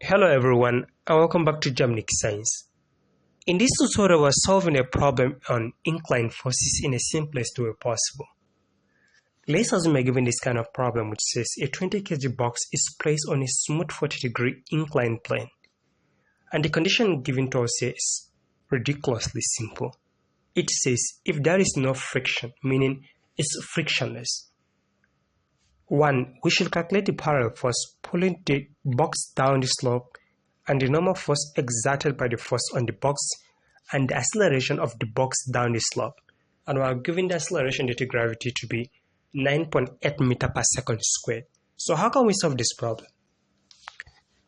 Hello everyone and welcome back to Germanic Science. In this tutorial we're solving a problem on inclined forces in the simplest way possible. Let's assume we're given this kind of problem which says a 20 kg box is placed on a smooth 40-degree inclined plane. And the condition given to us is ridiculously simple. It says if there is no friction, meaning it's frictionless. 1. We should calculate the parallel force pulling the box down the slope and the normal force exerted by the force on the box and the acceleration of the box down the slope. And we are given the acceleration due to gravity to be 9.8 meters per second squared. So how can we solve this problem?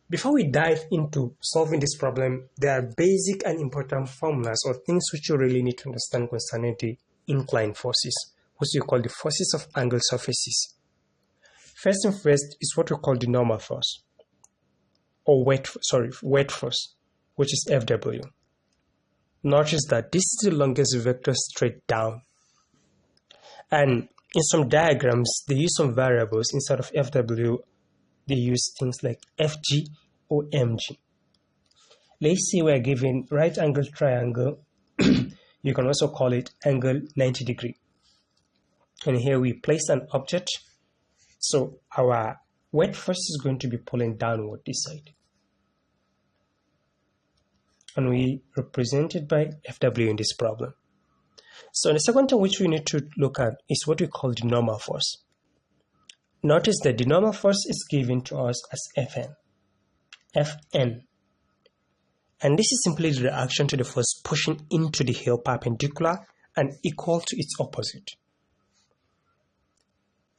Before we dive into solving this problem, there are basic and important formulas or things which you really need to understand concerning the inclined forces, which we call the forces of angled surfaces. First and first is what we call the normal force, or weight force, which is Fw. Notice that this is the longest vector straight down. And in some diagrams, they use some variables instead of Fw. They use things like Fg or Mg. Let's say we're given right angle triangle. You can also call it angle 90 degree. And here we place an object. So our weight force is going to be pulling downward this side. And we represent it by Fw in this problem. So the second thing which we need to look at is what we call the normal force. Notice that the normal force is given to us as Fn. And this is simply the reaction to the force pushing into the hill perpendicular and equal to its opposite.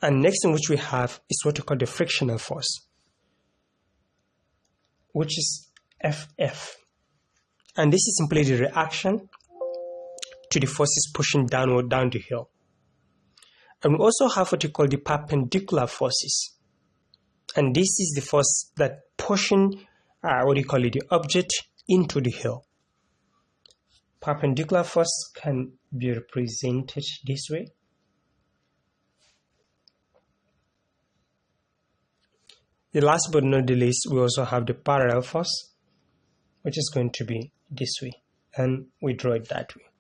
And next thing which we have is what we call the frictional force, which is Ff. And this is simply the reaction to the forces pushing downward down the hill. And we also have what we call the perpendicular forces. And this is the force that pushing, the object into the hill. Perpendicular force can be represented this way. The last but not the least, we also have the parallel force, which is going to be this way, and we draw it that way.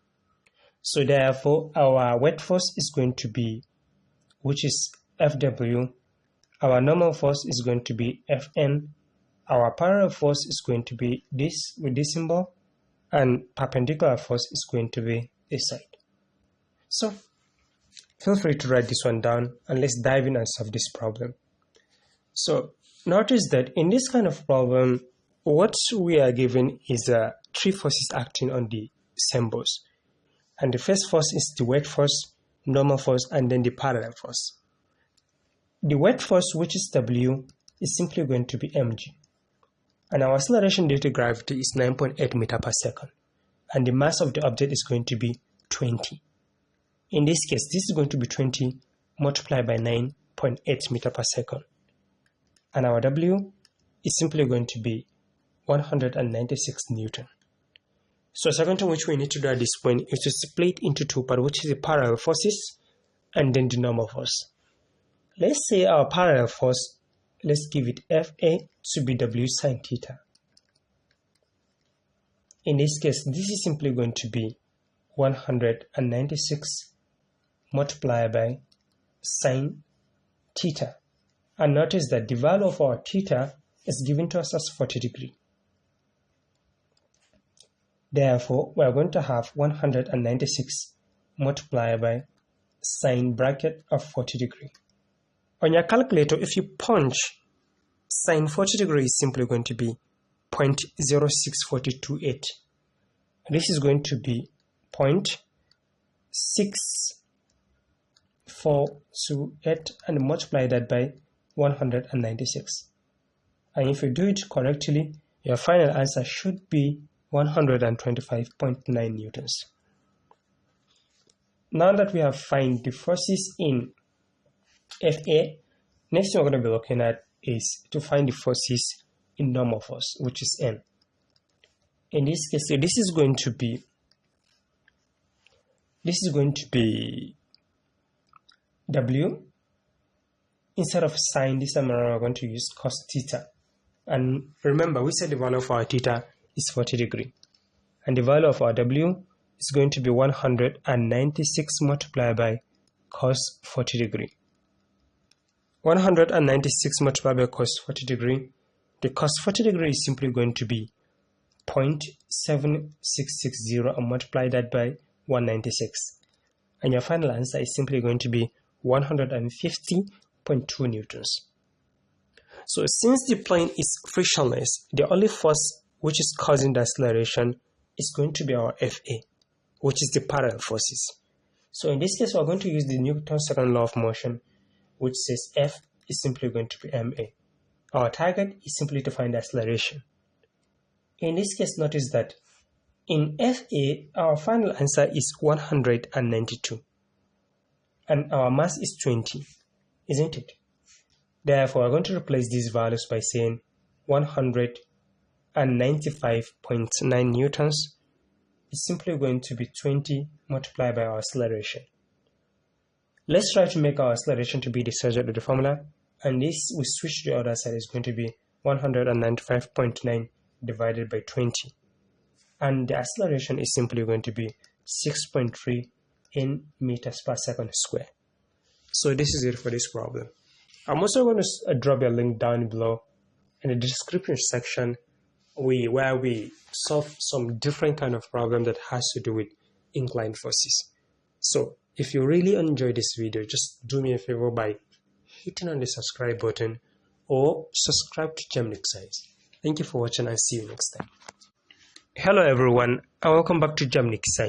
So therefore, our weight force is going to be, which is Fw, our normal force is going to be Fn, our parallel force is going to be this with this symbol, and perpendicular force is going to be this side. So feel free to write this one down, and let's dive in and solve this problem. So notice that in this kind of problem, what we are given is three forces acting on the symbols. And the first force is the weight force, normal force, and then the parallel force. The weight force, which is W, is simply going to be mg. And our acceleration due to gravity is 9.8 meters per second. And the mass of the object is going to be 20. In this case, this is going to be 20 multiplied by 9.8 meters per second. And our W is simply going to be 196 Newton. So the second thing which we need to do at this point is to split into two parts, which is the parallel forces and then the normal force. Let's say our parallel force, let's give it Fa to be W sine theta. In this case, this is simply going to be 196 multiplied by sine theta. And notice that the value of our theta is given to us as 40 degrees. Therefore, we are going to have 196 multiplied by sine bracket of 40 degrees. On your calculator, if you punch sine 40 degrees is simply going to be 0.06428. This is going to be 0.6428 and multiply that by 196. And if you do it correctly, your final answer should be 125.9 newtons. Now that we have found the forces in Fa, next thing we're going to be looking at is to find the forces in normal force, which is N. In this case, this is going to be W. Instead of sine, this time around we're going to use cos theta. And remember, we said the value of our theta is 40 degrees. And the value of our W is going to be 196 multiplied by cos 40 degrees. 196 multiplied by cos 40 degrees. The cos 40 degrees is simply going to be 0.7660 and multiply that by 196. And your final answer is simply going to be 150.2 newtons. So since the plane is frictionless, the only force which is causing the acceleration is going to be our Fa, which is the parallel forces. So in this case, we're going to use the Newton's second law of motion, which says F is simply going to be ma. Our target is simply to find the acceleration. In this case, notice that in Fa, our final answer is 192. And our mass is 20, isn't it? Therefore, we're going to replace these values by saying 195.9 newtons is simply going to be 20 multiplied by our acceleration. Let's try to make our acceleration to be the subject of the formula, and this we switch to the other side is going to be 195.9 divided by 20. And the acceleration is simply going to be 6.3 in meters per second square. So this is it for this problem. I'm also going to drop a link down below in the description section where we solve some different kind of problem that has to do with inclined forces. So if you really enjoyed this video, just do me a favor by hitting on the subscribe button or subscribe to Geminic Science. Thank you for watching and see you next time. Hello everyone and welcome back to Geminic Science.